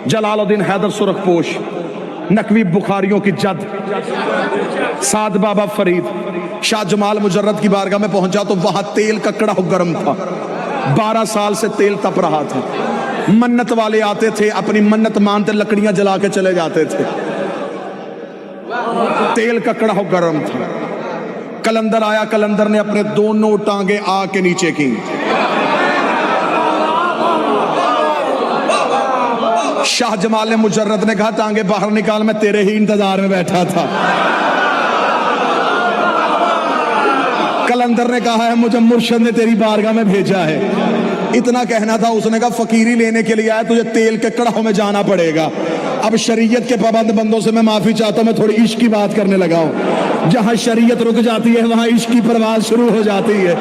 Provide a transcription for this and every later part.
جلال الدین حیدر سرخ پوش، نقوی بخاریوں کی جد سعد بابا فرید، شاہ جمال مجرد کی بارگاہ میں پہنچا تو وہاں تیل کا کڑا گرم تھا، 12 سال سے تیل تپ رہا تھا۔ منت والے آتے تھے، اپنی منت مانتے لکڑیاں جلا کے چلے جاتے تھے، تیل کا کڑا گرم تھا۔ کلندر آیا، کلندر نے اپنے دونوں ٹانگیں آگ کے نیچے کی، شاہ جمال مجرد نے کہا ٹانگیں باہر نکال، میں تیرے ہی انتظار میں بیٹھا تھا۔ کلندر نے کہا ہے مجھے مرشد نے تیری بارگاہ میں بھیجا ہے۔ اتنا کہنا تھا، اس نے کہا فقیری لینے کے لیے آیا، تجھے تیل کے کڑاہوں میں جانا پڑے گا۔ اب شریعت کے پابند بندوں سے میں معافی چاہتا ہوں، میں تھوڑی عشق کی بات کرنے لگا ہوں۔ جہاں شریعت رک جاتی ہے وہاں عشق کی پرواز شروع ہو جاتی ہے۔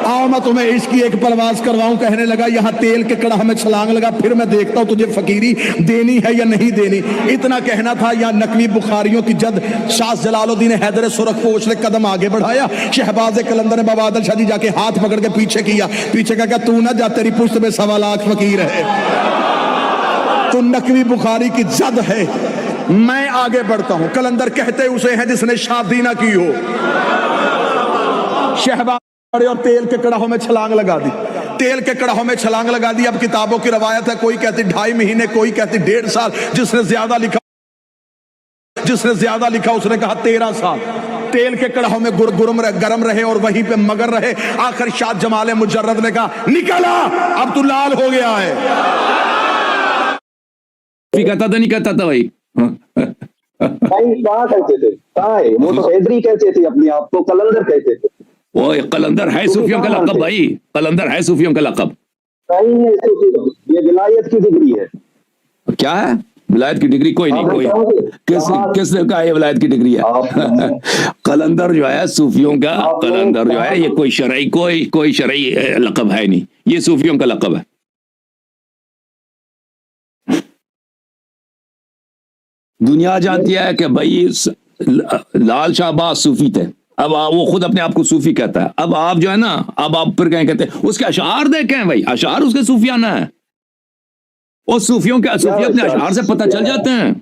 آؤ میں تمہیں عشق کی ایک پرواز کرواؤں۔ کہنے لگا یہاں تیل کے کڑاہ میں چھلانگ لگا، پھر میں دیکھتا ہوں تجھے فقیری دینی ہے یا نہیں دینی۔ اتنا کہنا تھا، یا نقوی بخاریوں کی جد شاہ جلال الدین حیدر سرخ پوش نے قدم آگے بڑھایا، شہباز کلندر نے بابا عادل شاہ جی جا کے ہاتھ پکڑ کے پیچھے کیا، پیچھے کہا کہ تو نہ جا، تیری پشت میں 1.25 لاکھ فقیر ہے، تو نقوی بخاری کی جد ہے، میں آگے بڑھتا ہوں۔ کلندر کہتے اسے ہیں جس نے شادی نہ کی ہو۔ شہباز اور تیل کے کڑاہوں میں چھلانگ لگا دی، تیل کے کڑاہوں میں چھلانگ لگا دی۔ اب کتابوں کی روایت ہے، کوئی کہتی 2.5 مہینے، کوئی کہتی 1.5 سال، جس نے زیادہ لکھا اس نے کہا 13 سال تیل کے کڑاہوں میں گرم رہے اور وہیں پہ مگر رہے۔ آخر شاہ جمال مجرد نے کہا نکلا، اب تو لال ہو گیا ہے۔ کہتا تھا نہیں کہتا تھا بھائی، کہاں کہتے تھے، کہاں ہے وہ؟ تو حیدری کہتے تھے اپنے آپ کو، کلندر کہتے تھے۔ وہ قلندر ہے صوفیوں کا لقب بھائی، قلندر ہے صوفیوں کا لقب۔ یہ ولایت کی ڈگری ہے۔ کیا ہے ولایت کی ڈگری؟ کوئی نہیں، کوئی کس نے کہا یہ ولایت کی ڈگری ہے؟ قلندر جو ہے صوفیوں کا، قلندر جو ہے یہ کوئی شرعی لقب ہے نہیں، یہ صوفیوں کا لقب ہے۔ دنیا جانتی ہے کہ بھائی لال شہباز صوفی تھے، اب وہ خود اپنے آپ کو صوفی کہتا ہے۔ اب آپ جو ہے نا، اب آپ پھر کہتے ہیں اس کے اشعار دیکھیں بھائی، اشعار اس کے صوفیانہ ہیں، اور صوفیوں کے صوفی اپنے اشعار سے پتہ چل جاتے ہیں۔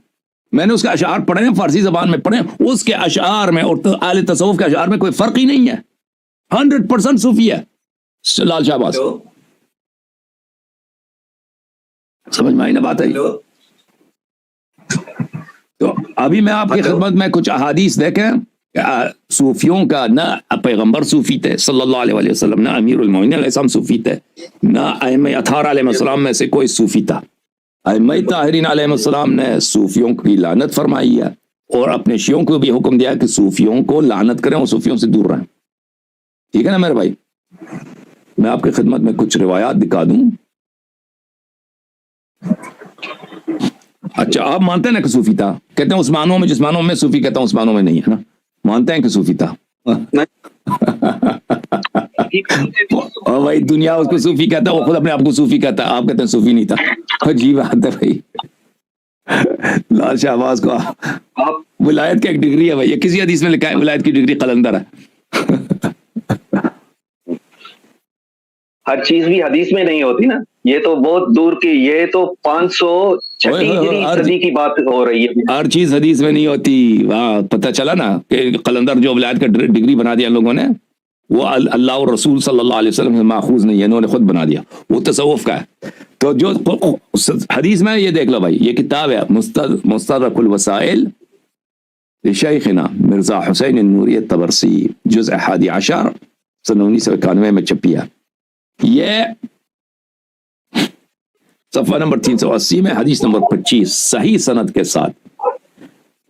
میں نے اس کے اشعار پڑھے ہیں، فارسی زبان میں پڑھے ہیں، اس کے اشعار میں اور اہل تصوف کے اشعار میں کوئی فرق ہی نہیں ہے، 100% صوفی ہے لال شہباز۔ سمجھ میں آئی نا بات ہے؟ تو ابھی میں آپ کی خدمت میں کچھ احادیث دیکھیں، صوفیوں کا نہ پیغمبر صوفی تھے صلی اللہ علیہ وسلم، نہ امیر المومنین علیہ السلام صوفی تھے، نہ ائمہ اطہار علیہ السلام میں سے کوئی صوفی تھا۔ ائمہ طاہرین علیہ السلام نے صوفیوں کی لعنت فرمائی ہے، اور اپنے شیعوں کو بھی حکم دیا کہ صوفیوں کو لعنت کریں اور صوفیوں سے دور رہیں۔ ٹھیک ہے نا میرے بھائی؟ میں آپ کی خدمت میں کچھ روایات دکھا دوں۔ اچھا، آپ مانتے ہیں نا کہ صوفی تھا؟ کہتے ہیں عثمانوں میں، جسمانوں میں صوفی، کہتا ہوں عثمانوں میں نہیں ہے نا، مانتے ہیں کہ صوفی تھا؟ اور بھائی دنیا اس کو صوفی کہتا ہے، وہ خود اپنے آپ کو صوفی کہتا ہے، آپ کہتے ہیں صوفی نہیں تھا۔ عجیب بات ہے بھائی، لال شہباز کو ولایت کی ایک ڈگری ہے بھائی، یہ کسی حدیث میں لکھا ہے ولایت کی ڈگری قلندر ہے۔ ہر چیز بھی حدیث میں نہیں ہوتی نا، یہ تو بہت دور کی، یہ تو 506 صدی کی بات ہو رہی ہے۔ ہر چیز حدیث میں نہیں ہوتی، وہاں پتہ چلا نا کہ قلندر جو ولایت کا ڈگری بنا دیا لوگوں نے، وہ اللہ اور رسول صلی اللہ علیہ وسلم سے ماخوذ نہیں ہے، انہوں نے خود بنا دیا، وہ تصوف کا ہے۔ تو جو حدیث میں یہ دیکھ لو بھائی، یہ کتاب ہے مستدرک الوسائل لشیخنا مرزا حسین النوری الطبرسی، جزء 11 سن 1991 میں چھپی ہے۔ یہ صفحہ نمبر 380 میں حدیث نمبر 25 صحیح سند کے ساتھ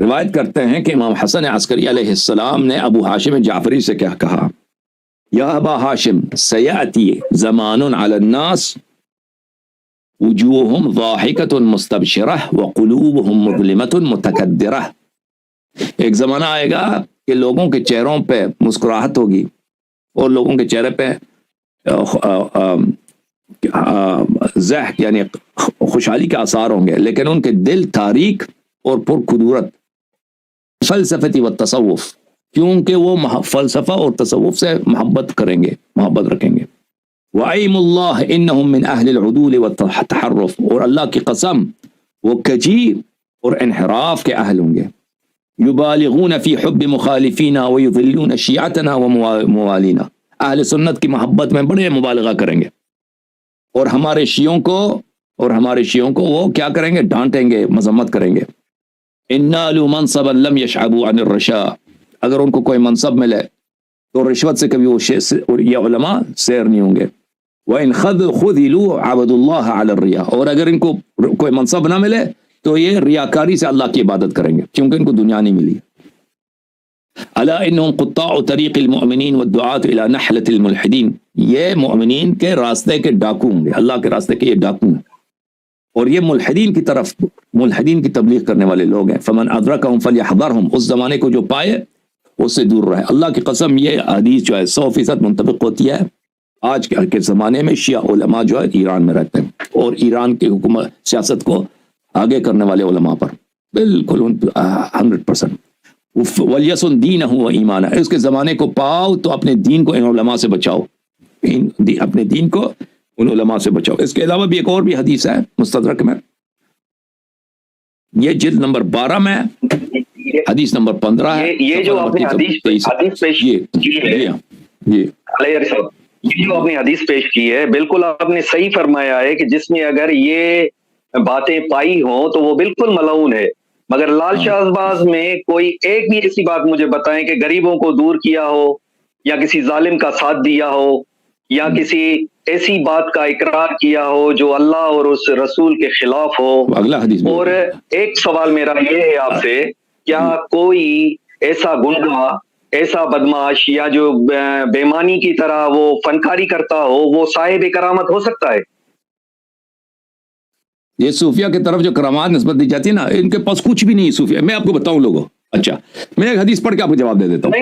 روایت کرتے ہیں کہ امام حسن عسکری علیہ السلام نے ابو ہاشم جعفری سے کیا کہا، یا ابا ہاشم سیاتی زمان علی الناس وجوہم ضاحکۃ مستبشرہ وقلوبہم مظلمۃ متکدرہ۔ ایک زمانہ آئے گا کہ لوگوں کے چہروں پہ مسکراہٹ ہوگی اور لوگوں کے چہرے پہ ضحک یعنی خوشحالی کے آثار ہوں گے، لیکن ان کے دل تاریک اور پرکدورت۔ فلسفتی و تصوف، کیونکہ وہ فلسفہ اور تصوف سے محبت کریں گے، محبت رکھیں گے۔ وَأَيْمُ اللَّهِ إِنَّهُمْ مِنْ أَهْلِ الْعُدُولِ وَالتَّحَرُّفِ، اور اللہ کی قسم وہ کجی اور انحراف کے اہل ہوں گے. یبالغون فی حب مخالفینا ویضلون شیعتنا وموالینا. اہل سنت کی محبت میں بڑے مبالغہ کریں گے اور ہمارے شیعوں کو وہ کیا کریں گے؟ ڈانٹیں گے، مذمت کریں گے. انالوا منصبا لم يشعبوا عن الرشا. اگر ان کو کوئی منصب ملے تو رشوت سے کبھی وہ یہ علماء سیر نہیں ہوں گے. وَإِنْ خُذِلُوا عَبَدُوا اللَّهَ عَلَى الرِّيَا. اور اگر ان کو کوئی منصب نہ ملے تو یہ ریاکاری سے اللہ کی عبادت کریں گے کیونکہ ان کو دنیا نہیں ملی. الا انهم قطاع طریق المؤمنین والدعاة الى نحلة الملحدین. یہ مؤمنین کے راستے کے ڈاکو ہوں گے، اللہ کے راستے کے یہ ڈاکو ہیں اور یہ ملحدین کی تبلیغ کرنے والے لوگ ہیں. فمن ادرکہم فلیحذرہم. اس زمانے کو جو پائے اس سے دور رہے. اللہ کی قسم یہ حدیث جو ہے 100% منطبق ہوتی ہے آج کے زمانے میں. شیعہ علماء جو ہے ایران میں رہتے ہیں اور ایران کی حکومت سیاست کو آگے کرنے والے علماء پر بالکل 100%. وَلْيَصُنْ دِينَهُ وَإِيمَانَهُ. اس کے زمانے کو پاؤ تو اپنے دین کو ان علماء سے بچاؤ، اپنے دین کو ان علماء سے بچاؤ. اس کے علاوہ بھی ایک اور بھی حدیث ہے مستدرک میں، یہ جلد نمبر 12 میں حدیث نمبر 15 ہے. یہ جو آپ نے حدیث پیش کی ہے یہ جو آپ نے حدیث پیش کی ہے بالکل آپ نے صحیح فرمایا ہے کہ جس میں اگر یہ باتیں پائی ہوں تو وہ بالکل ملعون ہے. مگر لال شہباز میں کوئی ایک بھی ایسی بات مجھے بتائیں کہ غریبوں کو دور کیا ہو یا کسی ظالم کا ساتھ دیا ہو یا کسی ایسی بات کا اقرار کیا ہو جو اللہ اور اس رسول کے خلاف ہو. اگلا حدیث. اور ایک سوال میرا یہ ہے آپ سے، کیا کوئی ایسا گنگا، ایسا بدماش یا جو بےمانی کی طرح وہ فنکاری کرتا ہو وہ صاحب کرامت ہو سکتا ہے؟ یہ صوفیہ کی طرف جو کرامات نسبت دی جاتی ہے نا، ان کے پاس کچھ بھی نہیں صوفیہ. میں آپ کو بتاؤں لوگوں، اچھا میں ایک حدیث پڑھ کے آپ کو جواب دے دیتا ہوں.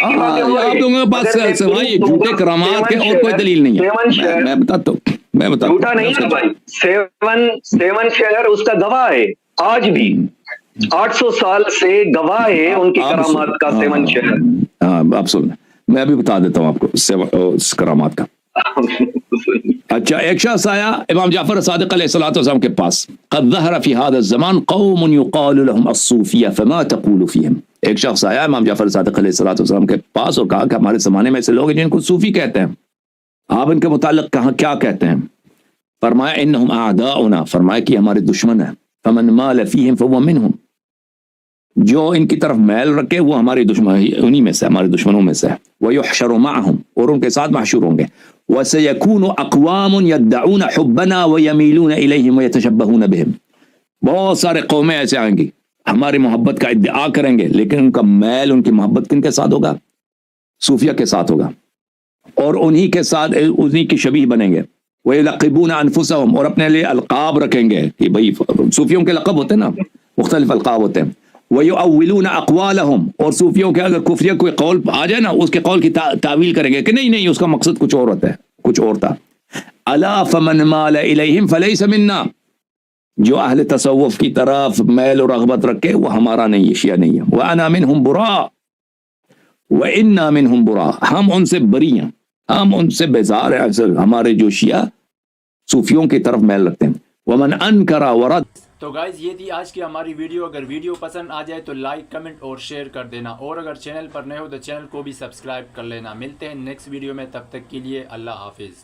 آپ لوگوں کے پاس سوائے جھوٹے کرامات کے اور کوئی دلیل نہیں ہے. میں بتاتا ہوں جھوٹا نہیں ہے بھائی. سیون شہر اس کا گواہ ہے، آج بھی 800 سال سے گواہ ہے ان کی کرامات کا سیون شہر. ہاں آپ سن، میں ابھی بتا دیتا ہوں آپ کو اس کرامات کا. اچھا، ایک شخص آیا امام جعفر صادق علیہ الصلوۃ والسلام کے پاس. قد ظهر في هذا الزمان قوم يقال لهم الصوفیہ فما تقول فيهم. ایک شخص آیا امام جعفر صادق علیہ الصلوۃ والسلام کے پاس اور کہا کہ ہمارے زمانے میں ایسے لوگ ہیں جن کو صوفی کہتے ہیں، آپ ان کے متعلق کیا کہتے ہیں؟ فرمایا انہم اعداؤنا. فرمایا کہ ہمارے دشمن ہیں. فمن مال فيهم فهو منهم. جو ان کی طرف میل رکھے وہ ہمارے دشمن، انہی میں سے، ہمارے دشمنوں میں سے. ويحشر معهم. اور ان کے ساتھ محشور ہوں گے. وَسَيَكُونُ أَقْوَامٌ يَدَّعُونَ حُبَّنَا وَيَمِيلُونَ إِلَيْهِمْ وَيَتَشَبَّهُونَ بِهِمْ. بہت سارے قومیں ایسے آئیں گی ہماری محبت کا ادعا کریں گے لیکن ان کا میل، ان کی محبت کن کے ساتھ ہوگا؟ صوفیہ کے ساتھ ہوگا اور انہی کے ساتھ انہی کی شبیہ بنیں گے. وَيَلَقِبُونَ أَنفُسَهُمْ. اور اپنے لیے القاب رکھیں گے کہ بھئی صوفیوں کے لقب ہوتے ہیں نا، مختلف القاب ہوتے ہیں. وَيُؤَوِّلُونَ أَقْوَالَهُمْ. اور صوفیوں کے اگر کفریہ کوئی قول آ جائے نا، اس کے قول کی تعویل کریں گے کہ نہیں اس کا مقصد کچھ اور ہوتا ہے، کچھ اور تھا. أَلَا فَمَنْ مَالَ إِلَيْهِمْ فَلَيْسَ مِنَّا. جو اہل تصوف کی طرف میل و رغبت رکھے وہ ہمارا نہیں ہے، شیعہ نہیں ہے. وَأَنَا مِنْهُمْ بُرَاء وَإِنَّا مِنْهُمْ بُرَاء. ہم ان سے بری ہیں، ہم ان سے بیزار ہیں. اکثر ہمارے جو شیعہ صوفیوں کی طرف میل رکھتے ہیں. وَمَنْ أَنْكَرَ وَرَدَ. تو گائز یہ تھی آج کی ہماری ویڈیو. اگر ویڈیو پسند آ جائے تو لائک، کمنٹ اور شیئر کر دینا، اور اگر چینل پر نئے ہو تو چینل کو بھی سبسکرائب کر لینا. ملتے ہیں نیکسٹ ویڈیو میں، تب تک کے لیے اللہ حافظ.